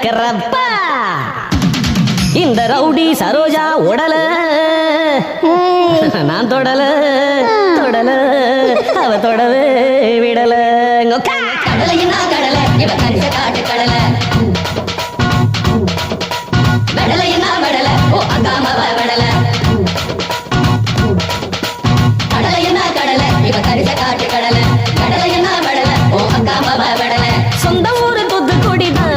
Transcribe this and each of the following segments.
கலக்கிறப்பா இந்த ரவுடி சரோஜா உடல நான் தொடல தொடல அவ தொடவே விடல கடலையினா கடலை இவ கரிச காட்டு கடலை வெடலையினா வெடலை ஓ அங்காமவ வெடலை கடலையினா கடலை இவ கரிச காட்டு கடலை கடலையினா வெடலை ஓ அங்காமவ வெடலை சொந்த ஊரு தூத்துக்குடிதான்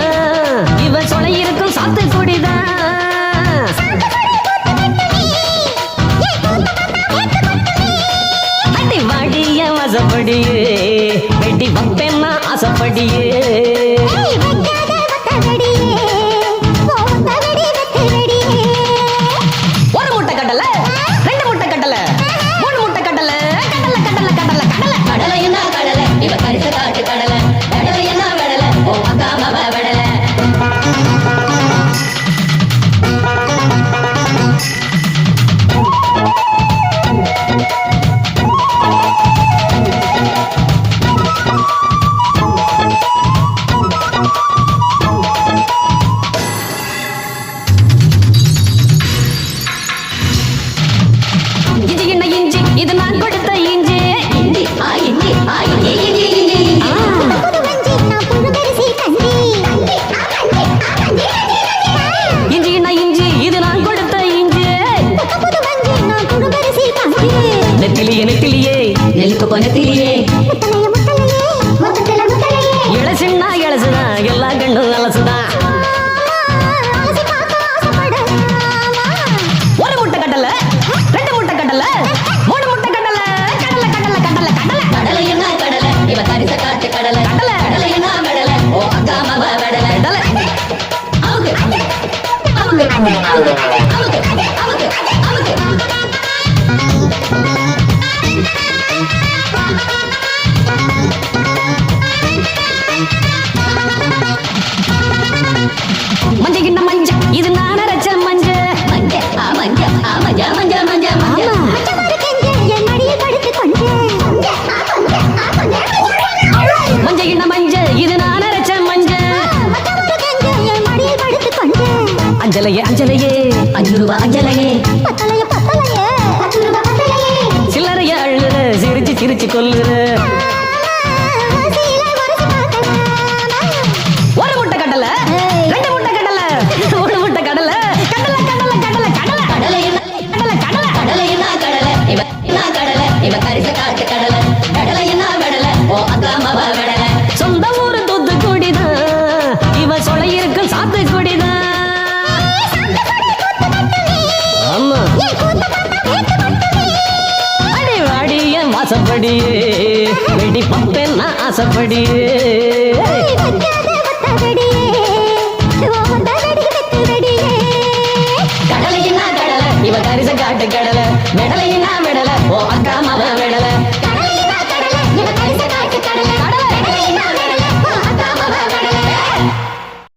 இவ சொலை இருக்கும் சாத்துக்குடிதான் அடி வாடிய வசப்படியே வெட்டி வப்பேன்னா ஆசப்படியே ஒரு முட்டை கடலை ரெண்டு முட்டை கடலை மூணு முட்டை கடலை கடலை கடலை கடலை கடலை கடலையினா கடலை இவ கரிச காட்டு கடலை வெடலையினா வெடலை ஓ அங்காமவ வெடலை இஞ்சி என்ன இஞ்சி இது நான் கொடுத்த இஞ்சி இஞ்சி ஆ இஞ்சி ஆ இஞ்சி இஞ்சி இஞ்சி இஞ்சி இஞ்சி என்ன இஞ்சி இது நான் கொடுத்த இஞ்சி நெத்திலியே நெத்திலியே நெல்லுக்கு பொனத்திலியே இளசுன்னா இளசுதான் எல்லா கண்ணும் அலசுதான் ஒரு முட்டை கடலை ரெண்டு முட்டை கடலை மூணு முட்டை கடலை கடலை கடலை கடலை கடலை கடலையினா கடலை இவ கரிச காட்டு கடலை கடலை. கடலையினா வெடலை ஓ அங்காமவ வெடலை கடலை அவுக்கு அவுக்கு அவுக்கு அவுக்கு அவுக்கு மஞ்ச கிண்ண மஞ்ச இது நான் அரைச்ச மஞ்ச மஞ்ச ஆ மஞ்ச ஆ மஞ்ச மஞ்ச மஞ்ச மஞ்ச மஞ்ச கிண்ண மஞ்ச இது நான் அரைச்ச மஞ்ச அஞ்சலையே அஞ்சலையே 5 ரூபா அஞ்சலையே சில்லறைய அழுற சிரிச்சு சிரிச்சு கொல்லுற ஒரு முட்டை கடலை ரெண்டு முட்டை கடலை மூணு முட்டை கடலை கடலை கடலை கடலை கடலை கடலையினா கடலை கடலை கடலையினா கடலை இவ இனா கடலை இவ கரிச காட்டு கடலை கடலையினா வெடலை ஓ அங்காமவ வெடலை சொந்த ஊரு தூத்துக்குடிதான் இவ சொலை இருக்கும் சாத்துக்குடிதான் ஆமா அடி வாடிய வாசப்படியே வெடி பப்பேன்னா ஆசப்படியே கடலையினா கடலை இவ கரிச காட்டு கடலை வெடலையினா